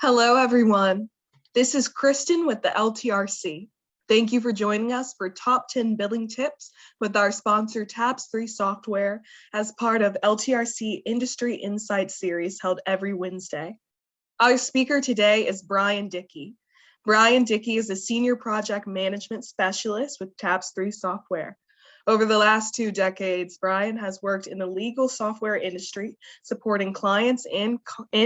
Hello, everyone. This is Kristen with the LTRC. Thank you for joining us for Top 10 Billing Tips with our sponsor Tabs3 Software as part of LTRC Industry Insight Series held every Wednesday. Our speaker today is Brian Dickey. Brian Dickey is a Senior Project Management Specialist with Tabs3 Software. Over the last 2 decades, Brian has worked in the legal software industry, supporting clients and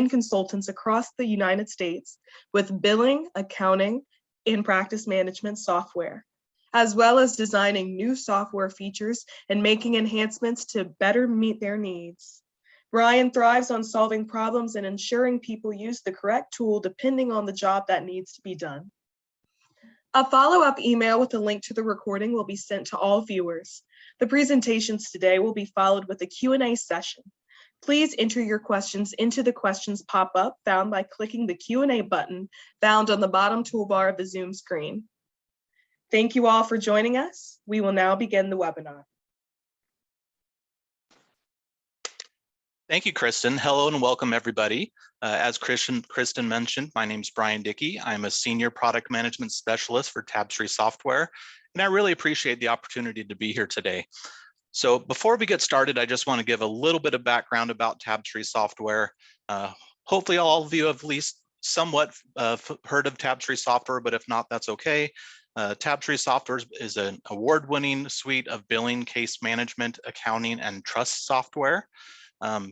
consultants across the United States with billing, accounting, and practice management software, as well as designing new software features and making enhancements to better meet their needs. Brian thrives on solving problems and ensuring people use the correct tool depending on the job that needs to be done. A follow-up email with a link to the recording will be sent to all viewers. The presentations today will be followed with a Q&A session. Please enter your questions into the questions pop-up found by clicking the Q&A button found on the bottom toolbar of the Zoom screen. Thank you all for joining us. We will now begin the webinar. Thank you, Kristen. Hello and welcome, everybody. As Kristen mentioned, my name is Brian Dickey. I'm a Senior Product Management Specialist for Tabs3 Software, and I really appreciate the opportunity to be here today. So before we get started, I just want to give a little bit of background about Tabs3 Software. Hopefully all of you have at least somewhat heard of Tabs3 Software, but if not, that's okay. Tabs3 Software is an award-winning suite of billing, case management, accounting, and trust software.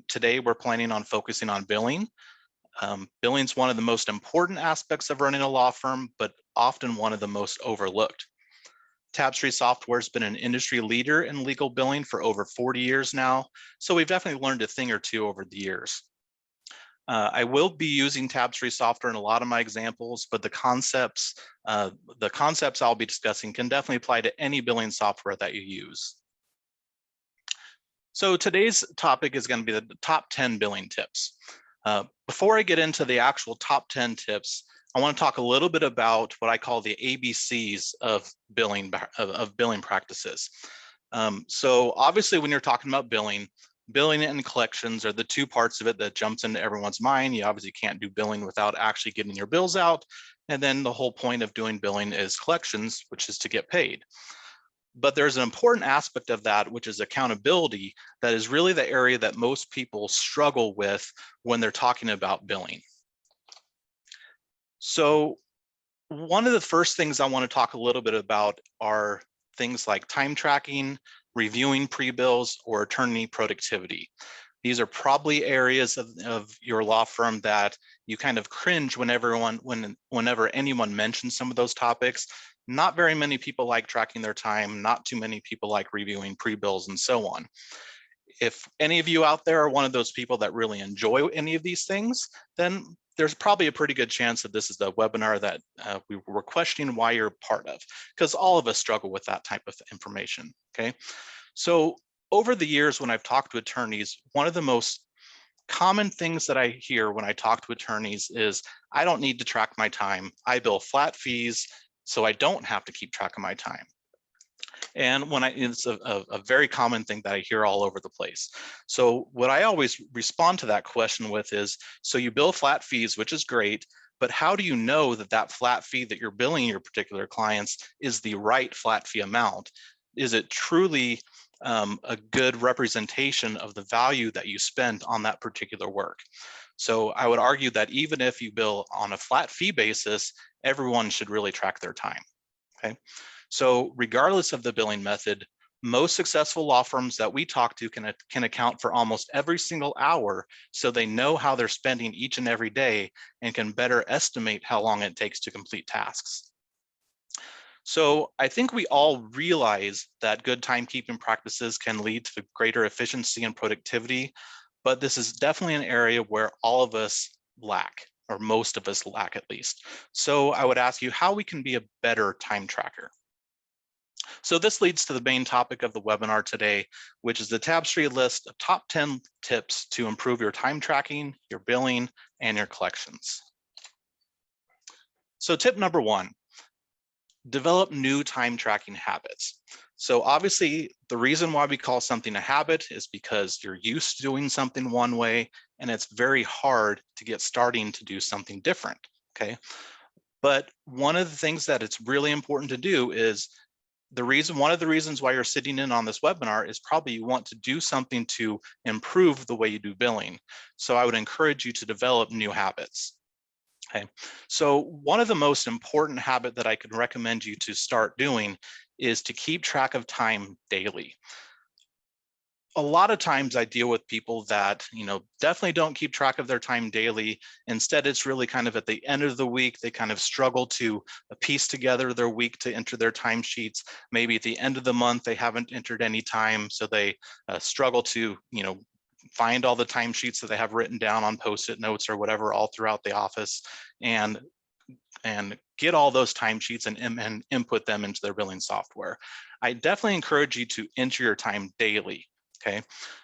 Today, we're planning on focusing on billing. Billing is one of the most important aspects of running a law firm, but often one of the most overlooked. Tabs3 Software has been an industry leader in legal billing for over 40 years now, so we've definitely learned a thing or two over the years. I will be using Tabs3 Software in a lot of my examples, but the concepts I'll be discussing can definitely apply to any billing software that you use. So today's topic is going to be the top 10 billing tips. Before I get into the actual top 10 tips, I want to talk a little bit about what I call the ABCs of billing practices. So obviously, when you're talking about billing and collections are the two parts of it that jumps into everyone's mind. You obviously can't do billing without actually getting your bills out. And then the whole point of doing billing is collections, which is to get paid. But there's an important aspect of that, which is accountability, that is really the area that most people struggle with when they're talking about billing. So one of the first things I want to talk a little bit about are things like time tracking, reviewing pre-bills, or attorney productivity. These are probably areas of your law firm that you kind of cringe whenever anyone mentions some of those topics. Not very many people like tracking their time. Not too many people like reviewing pre-bills and so on. If any of you out there are one of those people that really enjoy any of these things, then there's probably a pretty good chance that this is the webinar that we were questioning why you're part of, because all of us struggle with that type of information, okay? So over the years, when I've talked to attorneys, one of the most common things that I hear when I talk to attorneys is, I don't need to track my time. I bill flat fees, so I don't have to keep track of my time. And it's a very common thing that I hear all over the place. So what I always respond to that question with is, so you bill flat fees, which is great, but how do you know that that flat fee that you're billing your particular clients is the right flat fee amount? Is it truly a good representation of the value that you spend on that particular work? So I would argue that even if you bill on a flat fee basis, everyone should really track their time, okay? So regardless of the billing method, most successful law firms that we talk to can account for almost every single hour, so they know how they're spending each and every day and can better estimate how long it takes to complete tasks. So I think we all realize that good timekeeping practices can lead to greater efficiency and productivity, but this is definitely an area where all of us lack, or most of us lack at least. So I would ask you how we can be a better time tracker. So this leads to the main topic of the webinar today, which is the Tabs3 list of top 10 tips to improve your time tracking, your billing, and your collections. So tip number 1, develop new time tracking habits. So obviously the reason why we call something a habit is because you're used to doing something one way, and it's very hard to get starting to do something different, okay? But one of the things that it's really important to do is one of the reasons why you're sitting in on this webinar is probably you want to do something to improve the way you do billing. So I would encourage you to develop new habits. Okay, so one of the most important habit that I could recommend you to start doing is to keep track of time daily. A lot of times I deal with people that, definitely don't keep track of their time daily. Instead, it's really kind of at the end of the week, they kind of struggle to piece together their week to enter their timesheets. Maybe at the end of the month, they haven't entered any time, so they struggle to, find all the timesheets that they have written down on Post-it notes or whatever all throughout the office, and get all those timesheets and input them into their billing software. I definitely encourage you to enter your time daily. Okay,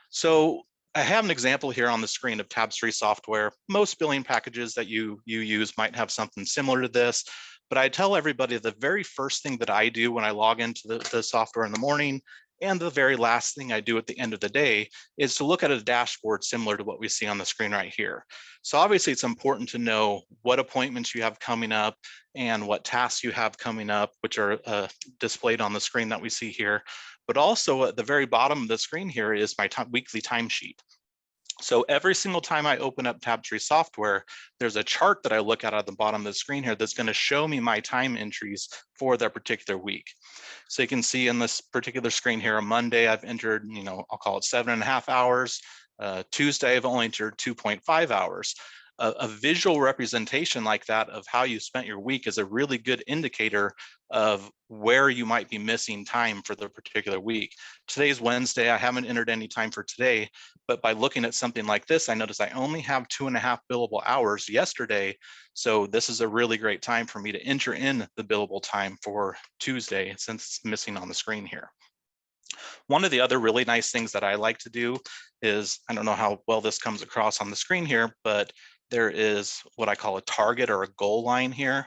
so I have an example here on the screen of Tabs3 software. Most billing packages that you use might have something similar to this, but I tell everybody the very first thing that I do when I log into the software in the morning, and the very last thing I do at the end of the day, is to look at a dashboard similar to what we see on the screen right here. So obviously it's important to know what appointments you have coming up and what tasks you have coming up, which are displayed on the screen that we see here. But also at the very bottom of the screen here is my weekly timesheet. So every single time I open up Tabs3 software, there's a chart that I look at the bottom of the screen here that's going to show me my time entries for that particular week. So you can see in this particular screen here, on Monday, I've entered, I'll call it 7.5 hours. Tuesday, I've only entered 2.5 hours. A visual representation like that of how you spent your week is a really good indicator of where you might be missing time for the particular week. Today's Wednesday, I haven't entered any time for today, but by looking at something like this, I notice I only have 2.5 billable hours yesterday. So this is a really great time for me to enter in the billable time for Tuesday, since it's missing on the screen here. One of the other really nice things that I like to do is, I don't know how well this comes across on the screen here, but there is what I call a target or a goal line here.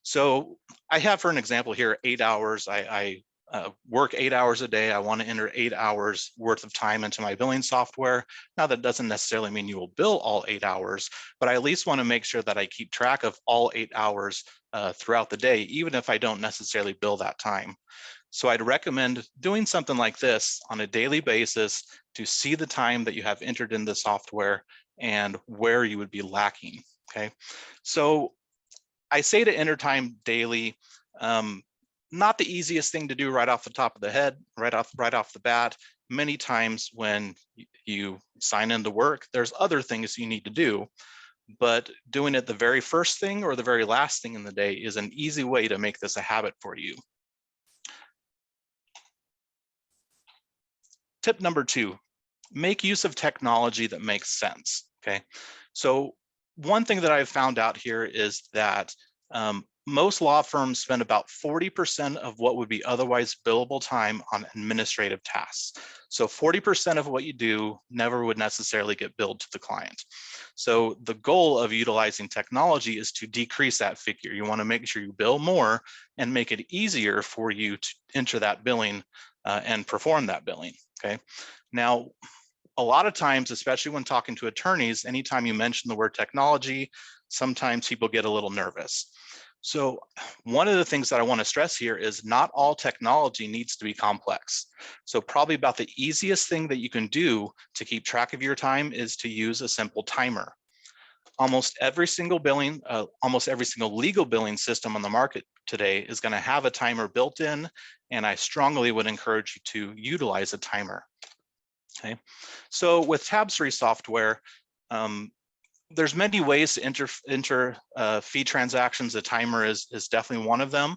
So I have, for an example here, 8 hours. I work 8 hours a day. I want to enter 8 hours worth of time into my billing software. Now that doesn't necessarily mean you will bill all 8 hours, but I at least want to make sure that I keep track of all 8 hours throughout the day, even if I don't necessarily bill that time. So I'd recommend doing something like this on a daily basis to see the time that you have entered in the software and where you would be lacking, okay? So I say to enter time daily, not the easiest thing to do right off the top of the head, right off the bat. Many times when you sign into work, there's other things you need to do, but doing it the very first thing or the very last thing in the day is an easy way to make this a habit for you. Tip number 2, make use of technology that makes sense, okay? So one thing that I've found out here is that most law firms spend about 40% of what would be otherwise billable time on administrative tasks. So 40% of what you do never would necessarily get billed to the client. So the goal of utilizing technology is to decrease that figure. You want to make sure you bill more and make it easier for you to enter that billing and perform that billing, okay? Now, a lot of times, especially when talking to attorneys, anytime you mention the word technology, sometimes people get a little nervous. So one of the things that I want to stress here is not all technology needs to be complex. So probably about the easiest thing that you can do to keep track of your time is to use a simple timer. Almost every single legal billing system on the market today is going to have a timer built in, and I strongly would encourage you to utilize a timer. Okay, so with Tabs3 software, there's many ways to enter fee transactions. A timer is definitely one of them.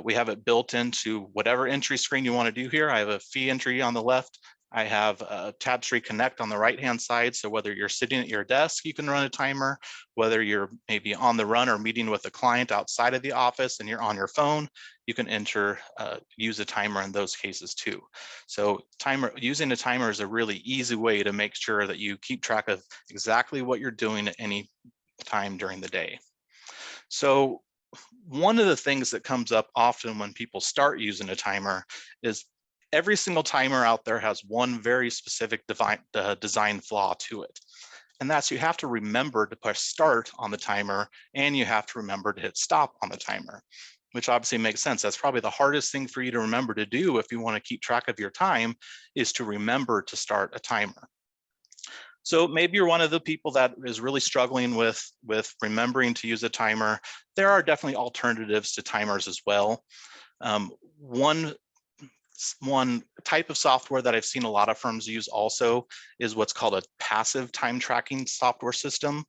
We have it built into whatever entry screen you want to do here. I have a fee entry on the left. I have Tabs3 Connect on the right-hand side. So whether you're sitting at your desk, you can run a timer. Whether you're maybe on the run or meeting with a client outside of the office and you're on your phone, you can use a timer in those cases too. So using a timer is a really easy way to make sure that you keep track of exactly what you're doing at any time during the day. So one of the things that comes up often when people start using a timer is every single timer out there has one very specific design flaw to it. And that's you have to remember to push start on the timer, and you have to remember to hit stop on the timer, which obviously makes sense. That's probably the hardest thing for you to remember to do if you want to keep track of your time, is to remember to start a timer. So maybe you're one of the people that is really struggling with remembering to use a timer. There are definitely alternatives to timers as well. One type of software that I've seen a lot of firms use also is what's called a passive time tracking software system.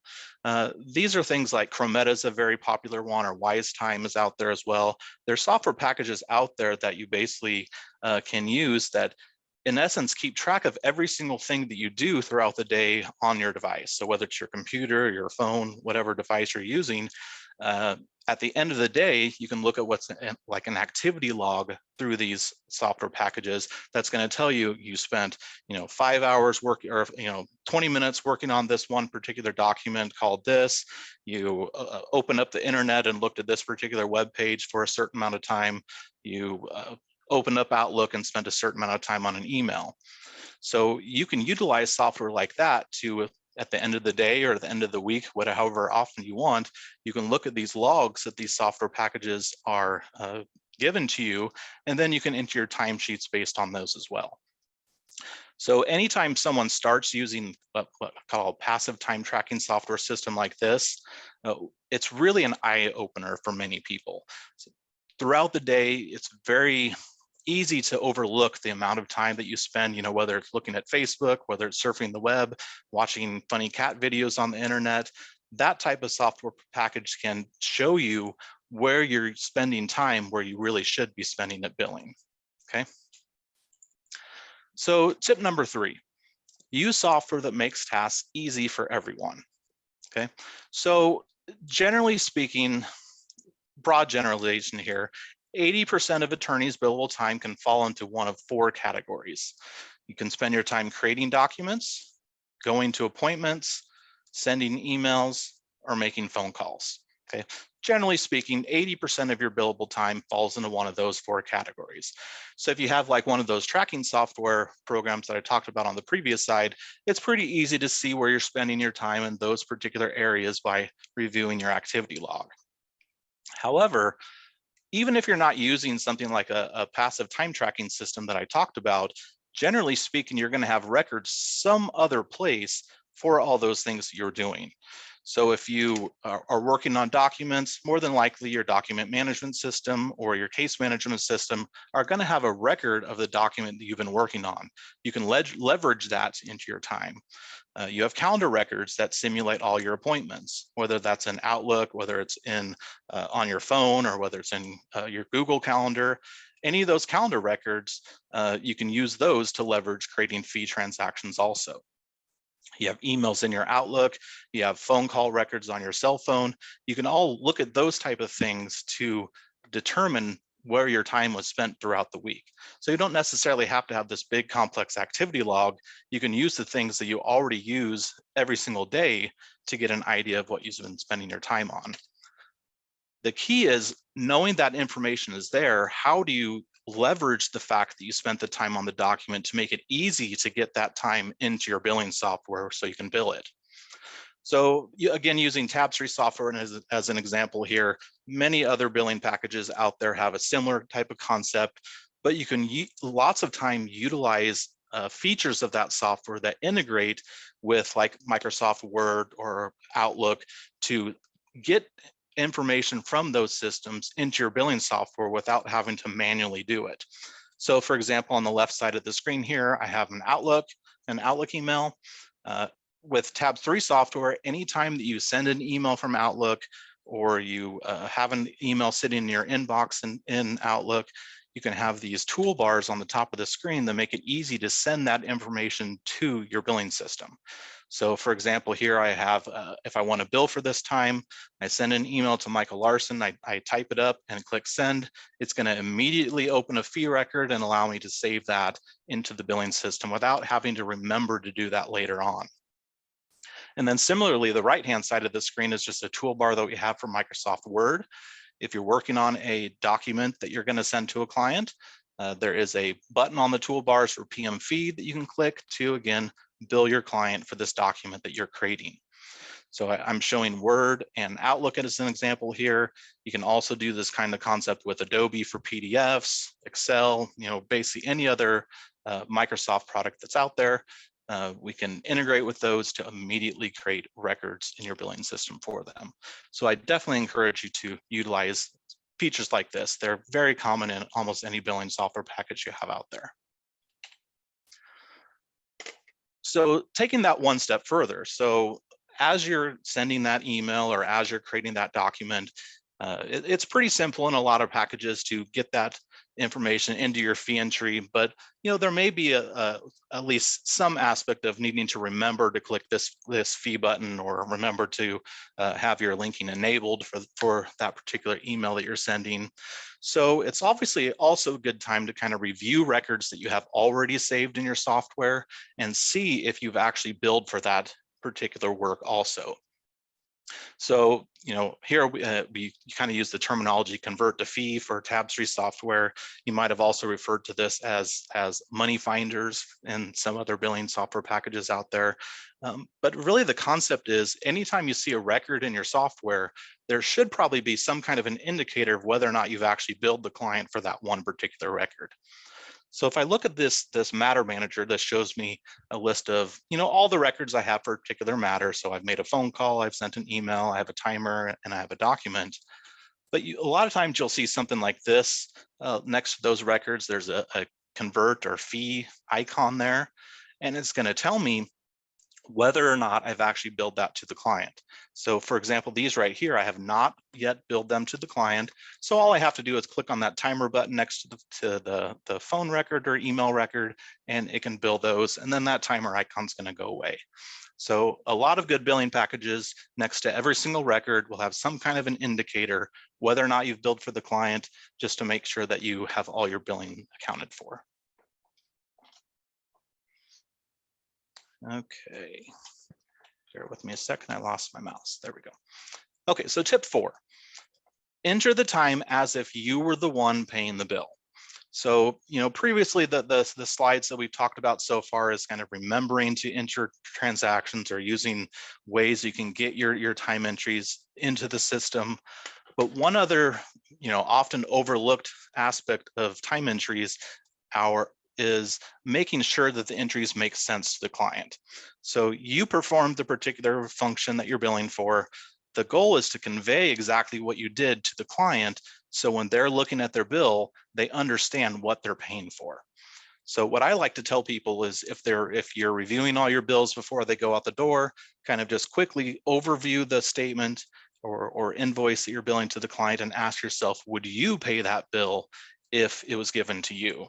These are things like Chrometa is a very popular one, or WiseTime is out there as well. There's software packages out there that you basically can use that in essence keep track of every single thing that you do throughout the day on your device. So whether it's your computer, your phone, whatever device you're using, at the end of the day, you can look at what's like an activity log through these software packages. That's going to tell you you spent, 5 hours working, or 20 minutes working on this one particular document called this. You open up the internet and looked at this particular web page for a certain amount of time. You open up Outlook and spent a certain amount of time on an email. So you can utilize software like that to, at the end of the day or at the end of the week, however often you want, you can look at these logs that these software packages are given to you, and then you can enter your timesheets based on those as well. So anytime someone starts using what I call a passive time tracking software system like this, it's really an eye opener for many people. So throughout the day, it's very easy to overlook the amount of time that you spend, whether it's looking at Facebook, whether it's surfing the web, watching funny cat videos on the internet. That type of software package can show you where you're spending time, where you really should be spending it billing, okay? So tip number 3, use software that makes tasks easy for everyone, okay? So generally speaking, broad generalization here, 80% of attorneys' billable time can fall into one of 4 categories. You can spend your time creating documents, going to appointments, sending emails, or making phone calls, okay? Generally speaking, 80% of your billable time falls into one of those 4 categories. So if you have like one of those tracking software programs that I talked about on the previous side, it's pretty easy to see where you're spending your time in those particular areas by reviewing your activity log. However, even if you're not using something like a passive time tracking system that I talked about, generally speaking, you're going to have records some other place for all those things you're doing. So if you are working on documents, more than likely your document management system or your case management system are going to have a record of the document that you've been working on. You can leverage that into your time. You have calendar records that simulate all your appointments, whether that's in Outlook, whether it's in on your phone, or whether it's in your Google Calendar. Any of those calendar records, you can use those to leverage creating fee transactions also. You have emails in your Outlook, you have phone call records on your cell phone. You can all look at those type of things to determine where your time was spent throughout the week. So you don't necessarily have to have this big complex activity log. You can use the things that you already use every single day to get an idea of what you've been spending your time on. The key is knowing that information is there. How do you leverage the fact that you spent the time on the document to make it easy to get that time into your billing software so you can bill it? So again, using Tabs3 software as an example here, many other billing packages out there have a similar type of concept, but you can lots of time utilize features of that software that integrate with like Microsoft Word or Outlook to get information from those systems into your billing software without having to manually do it. So for example, on the left side of the screen here, I have an Outlook email. With Tabs3 software, anytime that you send an email from Outlook or you have an email sitting in your inbox in Outlook, you can have these toolbars on the top of the screen that make it easy to send that information to your billing system. So for example, here I have, if I want to bill for this time, I send an email to Michael Larson, I type it up and click send. It's going to immediately open a fee record and allow me to save that into the billing system without having to remember to do that later on. And then similarly, the right-hand side of the screen is just a toolbar that we have for Microsoft Word. If you're working on a document that you're going to send to a client, There is a button on the toolbars for PM feed that you can click to, again, bill your client for this document that you're creating. So I'm showing Word and Outlook as an example here. You can also do this kind of concept with Adobe for PDFs, Excel, basically any other Microsoft product that's out there. We can integrate with those to immediately create records in your billing system for them. So I definitely encourage you to utilize features like this. They're very common in almost any billing software package you have out there. So taking that one step further, so as you're sending that email or as you're creating that document, it's pretty simple in a lot of packages to get that information into your fee entry, but there may be at least some aspect of needing to remember to click this fee button, or remember to have your linking enabled for that particular email that you're sending. So it's obviously also a good time to kind of review records that you have already saved in your software and see if you've actually billed for that particular work also. So, here we kind of use the terminology convert to fee for Tabs3 software. You might have also referred to this as money finders and some other billing software packages out there. But really the concept is anytime you see a record in your software, there should probably be some kind of an indicator of whether or not you've actually billed the client for that one particular record. So if I look at this matter manager, this shows me a list of, all the records I have for a particular matter. So I've made a phone call, I've sent an email, I have a timer, and I have a document. But a lot of times you'll see something like this next to those records. There's a convert or fee icon there, and it's going to tell me whether or not I've actually billed that to the client. So for example, these right here, I have not yet billed them to the client. So all I have to do is click on that timer button next to the phone record or email record, and it can bill those. And then that timer icon's gonna go away. So a lot of good billing packages next to every single record will have some kind of an indicator whether or not you've billed for the client, just to make sure that you have all your billing accounted for. Okay, bear with me a second, I lost my mouse. There we go. Okay, so tip 4, enter the time as if you were the one paying the bill. So, previously the slides that we've talked about so far is kind of remembering to enter transactions or using ways you can get your time entries into the system. But one other, often overlooked aspect of time entries is making sure that the entries make sense to the client. So you performed the particular function that you're billing for. The goal is to convey exactly what you did to the client, so when they're looking at their bill, they understand what they're paying for. So what I like to tell people is if you're reviewing all your bills before they go out the door, kind of just quickly overview the statement or invoice that you're billing to the client and ask yourself, would you pay that bill if it was given to you?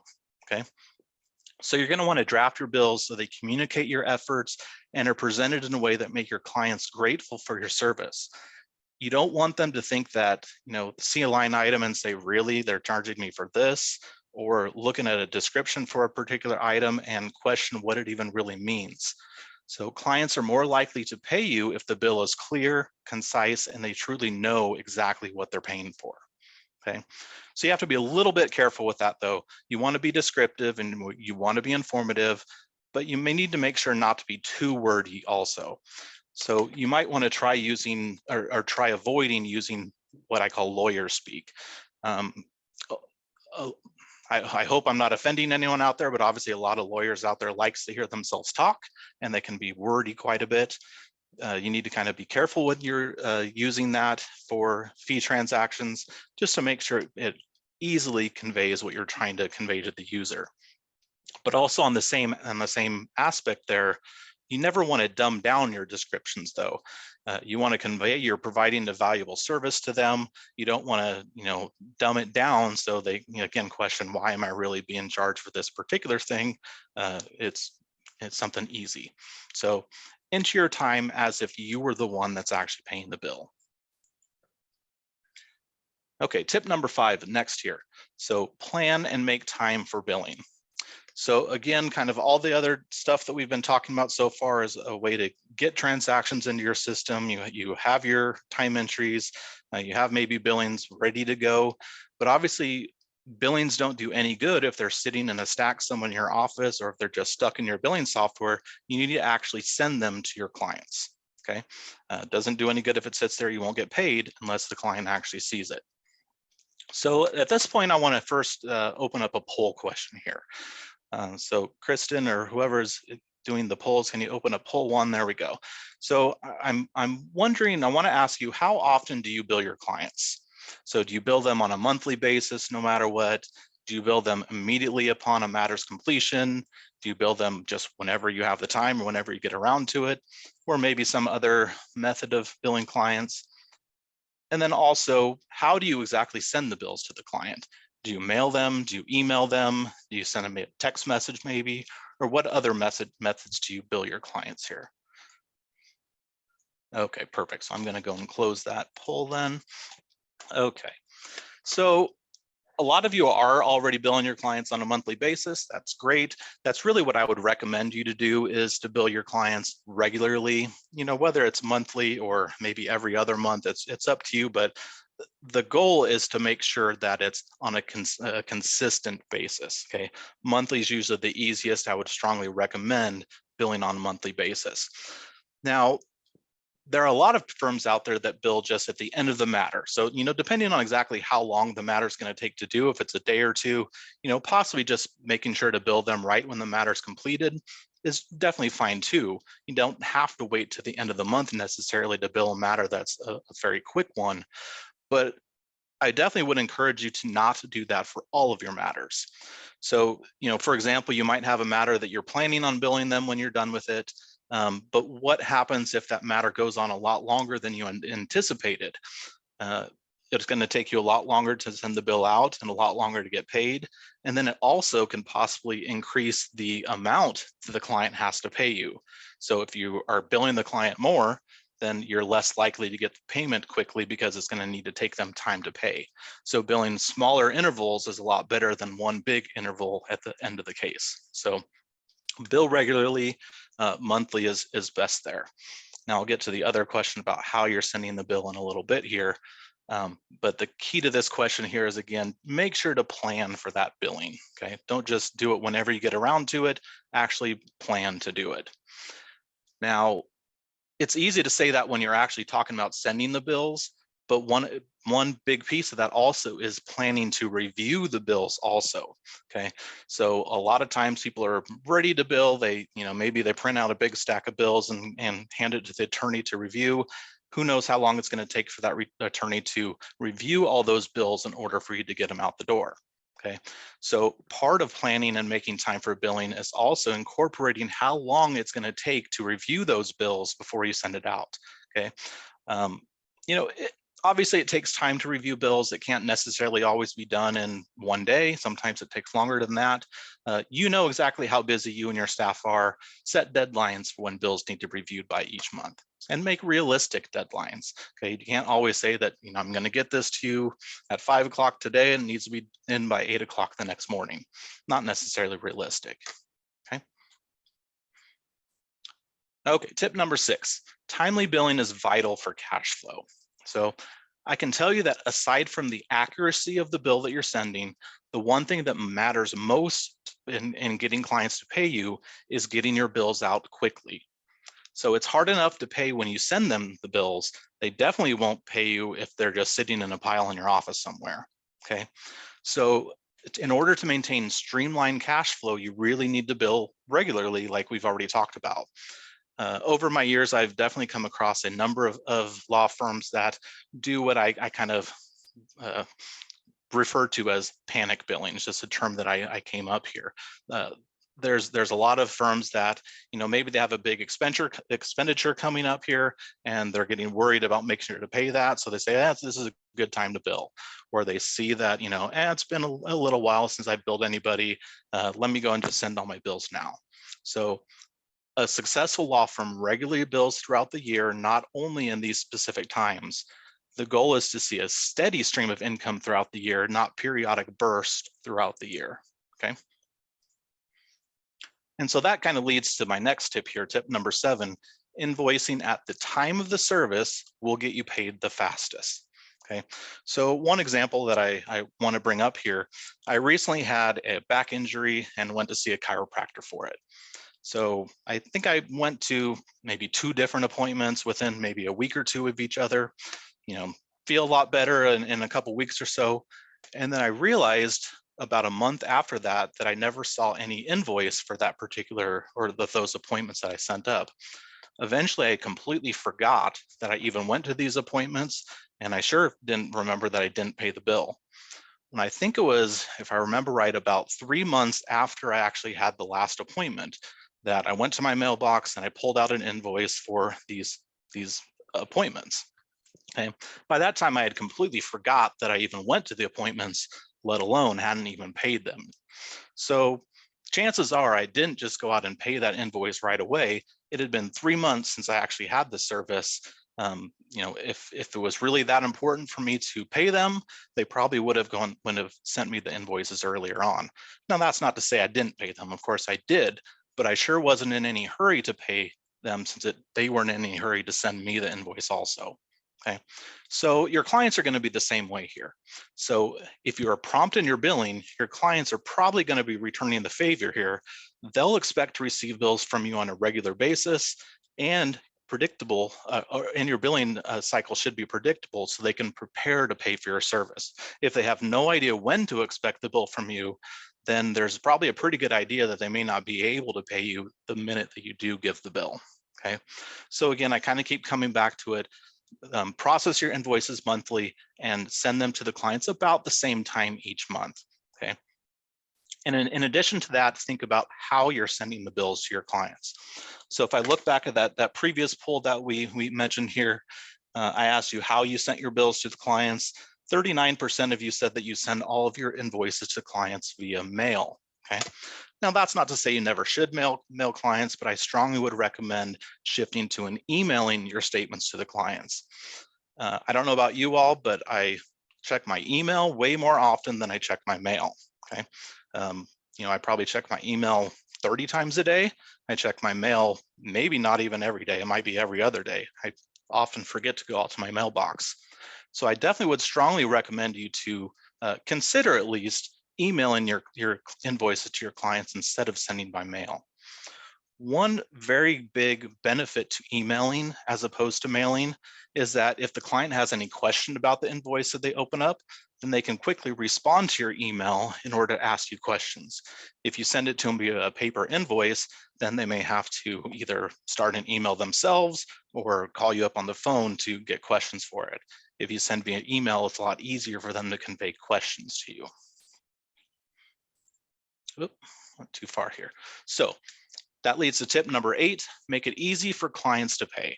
Okay. So you're going to want to draft your bills so they communicate your efforts and are presented in a way that make your clients grateful for your service. You don't want them to think that, see a line item and say, really, they're charging me for this, or looking at a description for a particular item and question what it even really means. So clients are more likely to pay you if the bill is clear, concise, and they truly know exactly what they're paying for. Okay, so you have to be a little bit careful with that though. You want to be descriptive and you want to be informative, but you may need to make sure not to be too wordy also. So you might want to try using or try avoiding using what I call lawyer speak. I hope I'm not offending anyone out there, but obviously a lot of lawyers out there likes to hear themselves talk, and they can be wordy quite a bit. You need to kind of be careful when you're using that for fee transactions, just to make sure it easily conveys what you're trying to convey to the user. But also on the same aspect there, you never want to dumb down your descriptions though. You want to convey you're providing a valuable service to them. You don't want to, dumb it down so they again question, why am I really being charged for this particular thing? It's something easy. So enter your time as if you were the one that's actually paying the bill. Okay, tip number 5, next here. So plan and make time for billing. So again, kind of all the other stuff that we've been talking about so far is a way to get transactions into your system. You have your time entries, you have maybe billings ready to go, but obviously billings don't do any good if they're sitting in a stack somewhere in your office, or if they're just stuck in your billing software. You need to actually send them to your clients. Okay, doesn't do any good if it sits there. You won't get paid unless the client actually sees it. So at this point, I want to first open up a poll question here. So Kristen or whoever's doing the polls, can you open up poll 1? There we go. So I'm wondering, I want to ask you, how often do you bill your clients? So do you bill them on a monthly basis no matter what? Do you bill them immediately upon a matter's completion? Do you bill them just whenever you have the time or whenever you get around to it? Or maybe some other method of billing clients? And then also, how do you exactly send the bills to the client? Do you mail them? Do you email them? Do you send them a text message maybe? Or what other methods do you bill your clients here? Okay, perfect. So I'm going to go and close that poll then. Okay, so a lot of you are already billing your clients on a monthly basis. That's great. That's really what I would recommend you to do, is to bill your clients regularly, whether it's monthly or maybe every other month, it's up to you, but the goal is to make sure that it's on a consistent basis. Okay, monthly is usually the easiest. I would strongly recommend billing on a monthly basis. Now, there are a lot of firms out there that bill just at the end of the matter. So, depending on exactly how long the matter is going to take to do, if it's a day or two, possibly just making sure to bill them right when the matter is completed is definitely fine too. You don't have to wait to the end of the month necessarily to bill a matter that's a very quick one. But I definitely would encourage you to not do that for all of your matters. So, for example, you might have a matter that you're planning on billing them when you're done with it. But what happens if that matter goes on a lot longer than you anticipated? It's going to take you a lot longer to send the bill out and a lot longer to get paid. And then it also can possibly increase the amount that the client has to pay you. So if you are billing the client more, then you're less likely to get the payment quickly because it's going to need to take them time to pay. So billing smaller intervals is a lot better than one big interval at the end of the case. So bill regularly, monthly is best there. Now I'll get to the other question about how you're sending the bill in a little bit here. But the key to this question here is, again, make sure to plan for that billing. Okay, don't just do it whenever you get around to it, actually plan to do it. Now, it's easy to say that when you're actually talking about sending the bills, but one big piece of that also is planning to review the bills also. Okay, so a lot of times people are ready to bill. They, maybe they print out a big stack of bills and hand it to the attorney to review. Who knows how long it's going to take for that attorney to review all those bills in order for you to get them out the door. Okay, so part of planning and making time for billing is also incorporating how long it's going to take to review those bills before you send it out. Okay, obviously it takes time to review bills. It can't necessarily always be done in one day. Sometimes it takes longer than that. You know exactly how busy you and your staff are. Set deadlines for when bills need to be reviewed by each month, and make realistic deadlines. Okay, you can't always say that, I'm going to get this to you at 5 o'clock today and it needs to be in by 8 o'clock the next morning. Not necessarily realistic. Okay. Okay, tip number 6, timely billing is vital for cash flow. So I can tell you that aside from the accuracy of the bill that you're sending, the one thing that matters most in getting clients to pay you is getting your bills out quickly. So it's hard enough to pay when you send them the bills. They definitely won't pay you if they're just sitting in a pile in your office somewhere. Okay, so in order to maintain streamlined cash flow, you really need to bill regularly, like we've already talked about. Over my years, I've definitely come across a number of law firms that do what I kind of refer to as panic billing. It's just a term that I came up here. There's a lot of firms that, maybe they have a big expenditure coming up here and they're getting worried about making sure to pay that. So they say, this is a good time to bill. Or they see that, it's been a little while since I've billed anybody. Let me go and just send all my bills now. So a successful law firm regularly bills throughout the year, not only in these specific times. The goal is to see a steady stream of income throughout the year, not periodic bursts throughout the year. Okay. And so that kind of leads to my next tip here, tip number 7, invoicing at the time of the service will get you paid the fastest. Okay, so one example that I want to bring up here, I recently had a back injury and went to see a chiropractor for it. So I think I went to maybe 2 different appointments within maybe a week or 2 of each other, feel a lot better in a couple weeks or so. And then I realized about a month after that I never saw any invoice for that particular or those appointments that I sent up. Eventually, I completely forgot that I even went to these appointments, and I sure didn't remember that I didn't pay the bill. And I think it was, if I remember right, about 3 months after I actually had the last appointment that I went to my mailbox and I pulled out an invoice for these appointments. Okay. By that time, I had completely forgot that I even went to the appointments, let alone hadn't even paid them. So chances are I didn't just go out and pay that invoice right away. It had been 3 months since I actually had the service. If it was really that important for me to pay them, they probably would have sent me the invoices earlier on. Now, that's not to say I didn't pay them. Of course I did, but I sure wasn't in any hurry to pay them since they weren't in any hurry to send me the invoice also. Okay, so your clients are going to be the same way here. So if you are prompt in your billing, your clients are probably going to be returning the favor here. They'll expect to receive bills from you on a regular basis, and predictable, and your billing cycle should be predictable so they can prepare to pay for your service. If they have no idea when to expect the bill from you, then there's probably a pretty good idea that they may not be able to pay you the minute that you do give the bill. Okay, so again, I kind of keep coming back to it. Process your invoices monthly and send them to the clients about the same time each month. Okay. And in addition to that, think about how you're sending the bills to your clients. So if I look back at that previous poll that we mentioned here, I asked you how you sent your bills to the clients. 39% of you said that you send all of your invoices to clients via mail. Okay. Now, that's not to say you never should mail clients, but I strongly would recommend shifting to an emailing your statements to the clients. I don't know about you all, but I check my email way more often than I check my mail. Okay, I probably check my email 30 times a day. I check my mail maybe not even every day. It might be every other day. I often forget to go out to my mailbox. So I definitely would strongly recommend you to consider at least emailing your invoices to your clients instead of sending by mail. One very big benefit to emailing as opposed to mailing is that if the client has any question about the invoice that they open up, then they can quickly respond to your email in order to ask you questions. If you send it to them via a paper invoice, then they may have to either start an email themselves or call you up on the phone to get questions for it. If you send via email, it's a lot easier for them to convey questions to you. Oop, went too far here. So that leads to tip number 8, make it easy for clients to pay.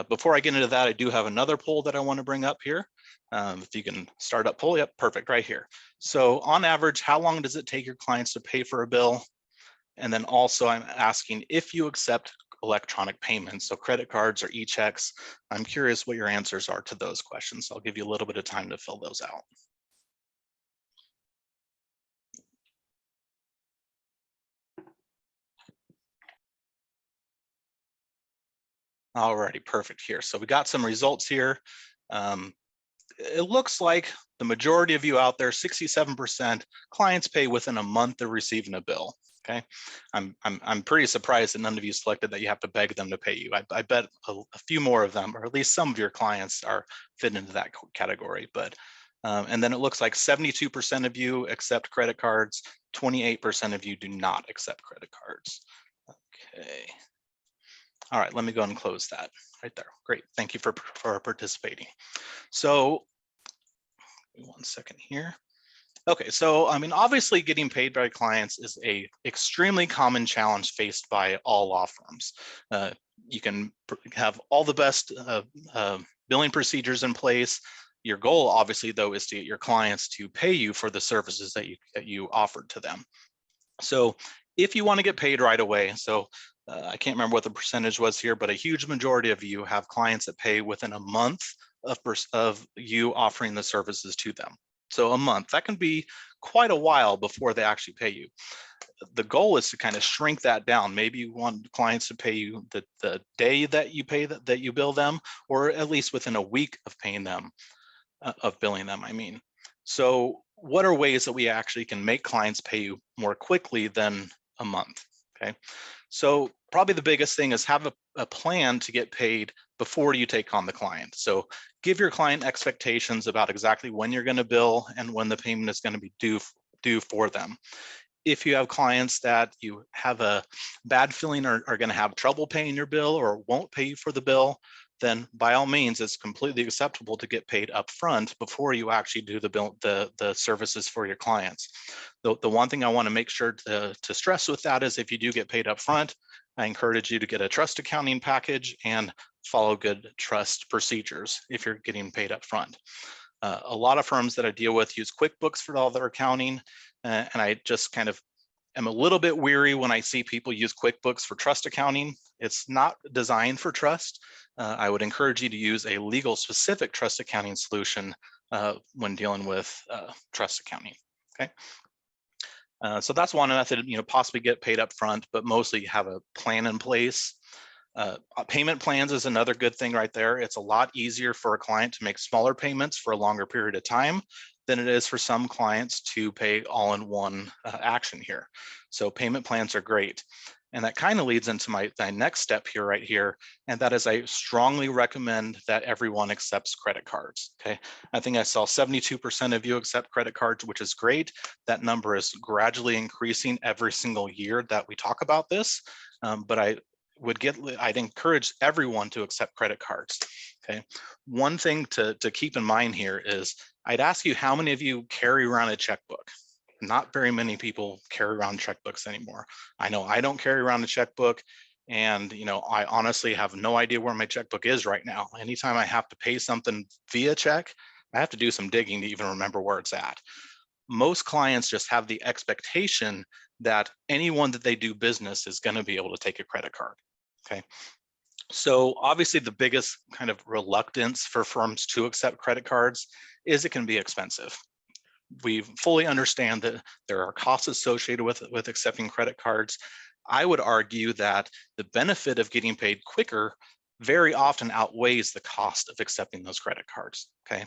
Before I get into that, I do have another poll that I want to bring up here. If you can start up poll, yep, perfect, right here. So on average, how long does it take your clients to pay for a bill? And then also I'm asking if you accept electronic payments, so credit cards or e-checks. I'm curious what your answers are to those questions. I'll give you a little bit of time to fill those out. Alrighty, perfect here. So we got some results here. It looks like the majority of you out there, 67%, clients pay within a month of receiving a bill. Okay, I'm pretty surprised that none of you selected that you have to beg them to pay you. I bet a few more of them, or at least some of your clients, are fit into that category. But and then it looks like 72% of you accept credit cards, 28% of you do not accept credit cards. Okay. All right, let me go ahead and close that right there. Great, thank you for participating. So, one second here. Okay, so I mean, obviously getting paid by clients is a extremely common challenge faced by all law firms. You can have all the best billing procedures in place. Your goal, obviously, though, is to get your clients to pay you for the services that you offered to them. So if you want to get paid right away, so I can't remember what the percentage was here, but a huge majority of you have clients that pay within a month of you offering the services to them. So a month, that can be quite a while before they actually pay you. The goal is to kind of shrink that down. Maybe you want clients to pay you the day that you pay that you bill them, or at least within a week of paying them. of billing them, I mean. So what are ways that we actually can make clients pay you more quickly than a month? Okay, so probably the biggest thing is have a plan to get paid before you take on the client. So give your client expectations about exactly when you're going to bill and when the payment is going to be due for them. If you have clients that you have a bad feeling are going to have trouble paying your bill or won't pay you for the bill, then by all means, it's completely acceptable to get paid up front before you actually do the services for your clients. The one thing I want to make sure to stress with that is if you do get paid up front, I encourage you to get a trust accounting package and follow good trust procedures if you're getting paid up front. A lot of firms that I deal with use QuickBooks for all their accounting, and I just kind of am a little bit weary when I see people use QuickBooks for trust accounting. It's not designed for trust. I would encourage you to use a legal specific trust accounting solution when dealing with trust accounting. Okay. So that's one method, possibly get paid up front, but mostly have a plan in place. Payment plans is another good thing right there. It's a lot easier for a client to make smaller payments for a longer period of time than it is for some clients to pay all in one action here. So payment plans are great. And that kind of leads into my next step here, right here. And that is I strongly recommend that everyone accepts credit cards, okay? I think I saw 72% of you accept credit cards, which is great. That number is gradually increasing every single year that we talk about this. But I'd encourage everyone to accept credit cards, okay? One thing to keep in mind here is I'd ask you how many of you carry around a checkbook? Not very many people carry around checkbooks anymore. I know I don't carry around a checkbook, and I honestly have no idea where my checkbook is right now. Anytime I have to pay something via check, I have to do some digging to even remember where it's at. Most clients just have the expectation that anyone that they do business is going to be able to take a credit card. Okay. So obviously the biggest kind of reluctance for firms to accept credit cards is it can be expensive. We fully understand that there are costs associated with accepting credit cards. I would argue that the benefit of getting paid quicker very often outweighs the cost of accepting those credit cards, okay?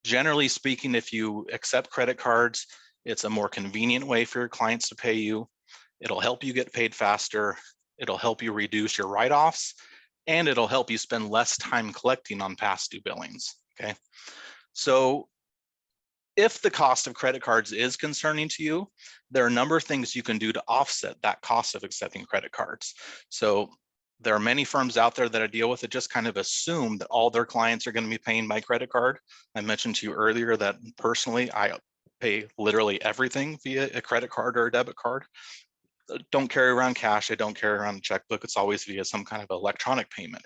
Generally speaking, if you accept credit cards, it's a more convenient way for your clients to pay you. It'll help you get paid faster. It'll help you reduce your write-offs, and it'll help you spend less time collecting on past due billings, okay? So if the cost of credit cards is concerning to you, there are a number of things you can do to offset that cost of accepting credit cards. So there are many firms out there that I deal with that just kind of assume that all their clients are going to be paying by credit card. I mentioned to you earlier that personally, I pay literally everything via a credit card or a debit card. Don't carry around cash. I don't carry around a checkbook. It's always via some kind of electronic payment.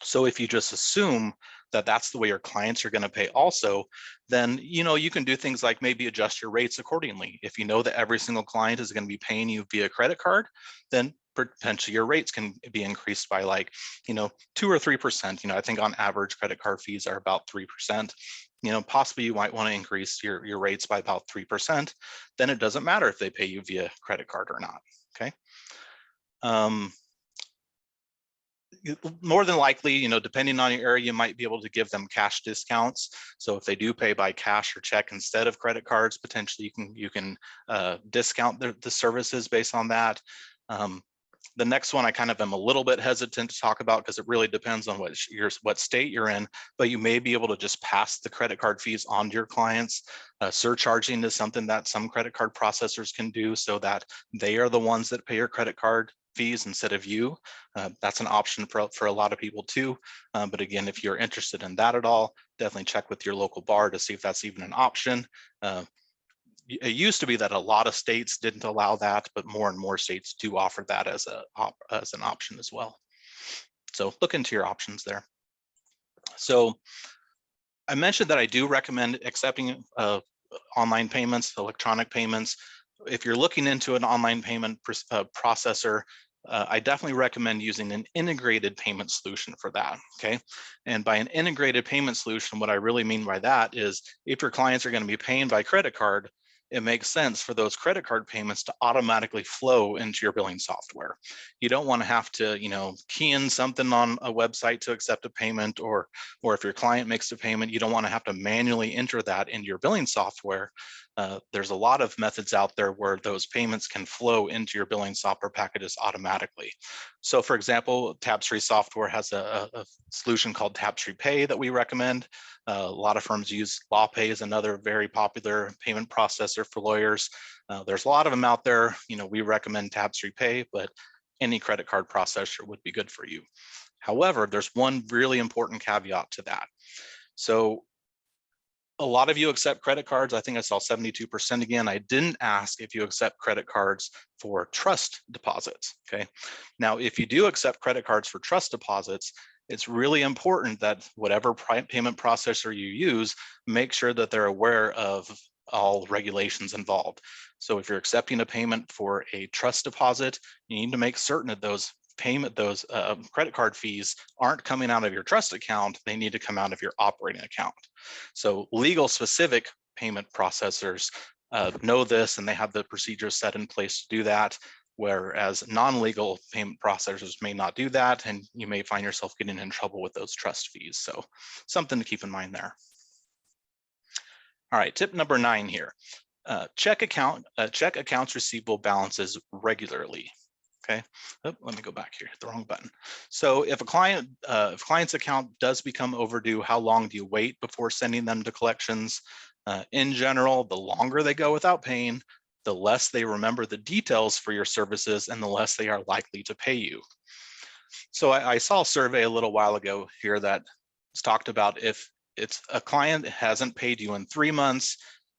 So if you just assume that that's the way your clients are going to pay also, then you can do things like maybe adjust your rates accordingly. If you know that every single client is going to be paying you via credit card, then potentially your rates can be increased by 2 or 3%. I think on average credit card fees are about 3%. Possibly you might want to increase your rates by about 3%. Then it doesn't matter if they pay you via credit card or not. Okay. More than likely, depending on your area, you might be able to give them cash discounts. So if they do pay by cash or check instead of credit cards, potentially you can discount the services based on that. The next one I kind of am a little bit hesitant to talk about because it really depends on what state you're in, but you may be able to just pass the credit card fees on to your clients. Surcharging is something that some credit card processors can do so that they are the ones that pay your credit card fees instead of you. That's an option for a lot of people too. But again, if you're interested in that at all, definitely check with your local bar to see if that's even an option. It used to be that a lot of states didn't allow that, but more and more states do offer that as an option as well. So look into your options there. So I mentioned that I do recommend accepting online payments, electronic payments. If you're looking into an online payment processor, I definitely recommend using an integrated payment solution for that, okay? And by an integrated payment solution, what I really mean by that is if your clients are going to be paying by credit card, it makes sense for those credit card payments to automatically flow into your billing software. You don't want to have to, key in something on a website to accept a payment, or if your client makes a payment, you don't want to have to manually enter that into your billing software. There's a lot of methods out there where those payments can flow into your billing software packages automatically. So for example, Tabs3 software has a solution called Tabs3 Pay that we recommend. A lot of firms use LawPay as another very popular payment processor for lawyers. There's a lot of them out there. We recommend Tabs3 Pay, but any credit card processor would be good for you. However, there's one really important caveat to that. So a lot of you accept credit cards. I think I saw 72% again. I didn't ask if you accept credit cards for trust deposits, okay? Now, if you do accept credit cards for trust deposits, it's really important that whatever payment processor you use, make sure that they're aware of all regulations involved. So if you're accepting a payment for a trust deposit, you need to make certain that those credit card fees aren't coming out of your trust account. They need to come out of your operating account. So legal specific payment processors know this, and they have the procedures set in place to do that, whereas non-legal payment processors may not do that, and you may find yourself getting in trouble with those trust fees. So something to keep in mind there. All right, tip number 9 here. Check accounts receivable balances regularly. Okay, let me go back here, hit the wrong button. So if a client's account does become overdue, how long do you wait before sending them to collections? In general, the longer they go without paying, the less they remember the details for your services and the less they are likely to pay you. So I saw a survey a little while ago here that talked about if it's a client hasn't paid you in 3 months,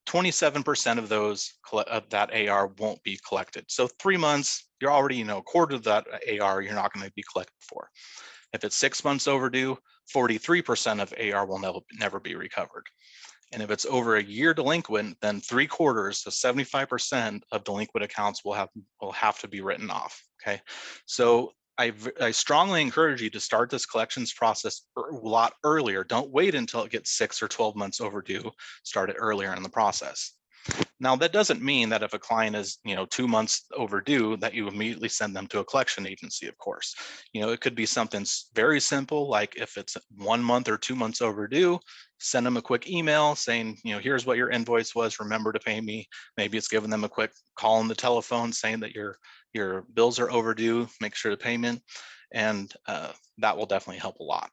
27% of that AR won't be collected. So 3 months, you're already, a quarter of that AR you're not going to be collected for. If it's 6 months overdue, 43% of AR will never be recovered. And if it's over a year delinquent, then 3/4 to 75% of delinquent accounts will have to be written off. Okay, so I strongly encourage you to start this collections process a lot earlier. Don't wait until it gets 6 or 12 months overdue. Start it earlier in the process. Now, that doesn't mean that if a client is, 2 months overdue, that you immediately send them to a collection agency, of course. It could be something very simple, like if it's 1 month or 2 months overdue, send them a quick email saying, here's what your invoice was, remember to pay me. Maybe it's giving them a quick call on the telephone saying that your bills are overdue, make sure to payment, and that will definitely help a lot.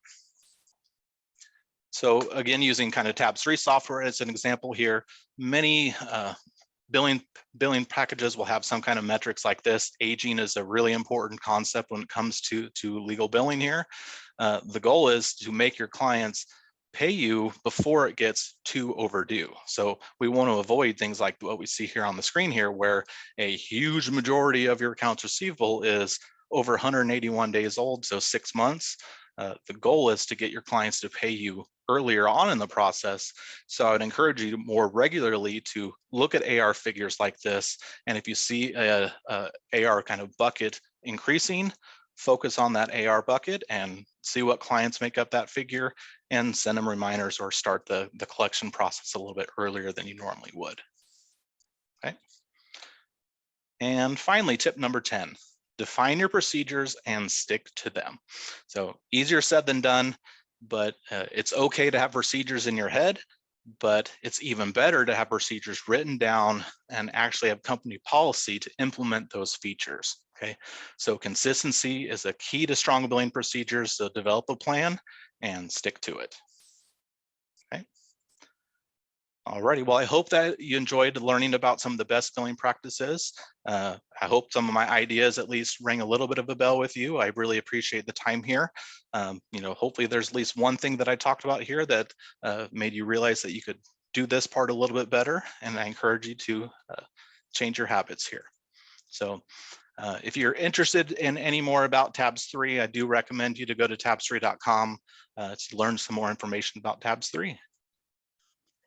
So again, using kind of Tabs3 software as an example here, many billing packages will have some kind of metrics like this. Aging is a really important concept when it comes to legal billing here. The goal is to make your clients pay you before it gets too overdue. So we want to avoid things like what we see here on the screen here, where a huge majority of your accounts receivable is over 181 days old, so 6 months. The goal is to get your clients to pay you earlier on in the process. So I would encourage you more regularly to look at AR figures like this. And if you see a AR kind of bucket increasing, focus on that AR bucket and see what clients make up that figure and send them reminders or start the collection process a little bit earlier than you normally would. Okay. And finally, tip number 10. Define your procedures and stick to them. So easier said than done, but it's okay to have procedures in your head, but it's even better to have procedures written down and actually have company policy to implement those features. Okay, so consistency is a key to strong billing procedures. So develop a plan and stick to it. Okay. Alrighty, well, I hope that you enjoyed learning about some of the best billing practices. I hope some of my ideas at least ring a little bit of a bell with you. I really appreciate the time here. Hopefully there's at least one thing that I talked about here that made you realize that you could do this part a little bit better, and I encourage you to change your habits here. So if you're interested in any more about Tabs3, I do recommend you to go to tabs3.com to learn some more information about Tabs3.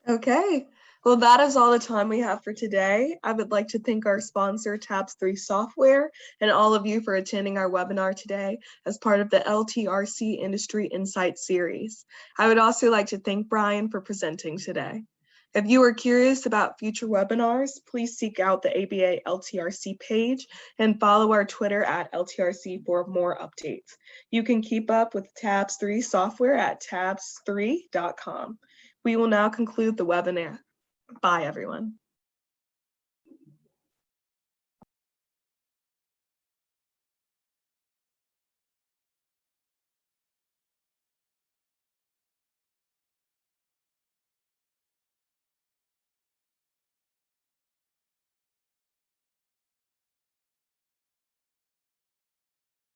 Okay, well, that is all the time we have for today. I would like to thank our sponsor, Tabs3 Software, and all of you for attending our webinar today as part of the LTRC Industry Insight Series. I would also like to thank Brian for presenting today. If you are curious about future webinars, please seek out the ABA LTRC page and follow our Twitter at LTRC for more updates. You can keep up with Tabs3 software at tabs3.com. We will now conclude the webinar. Bye, everyone.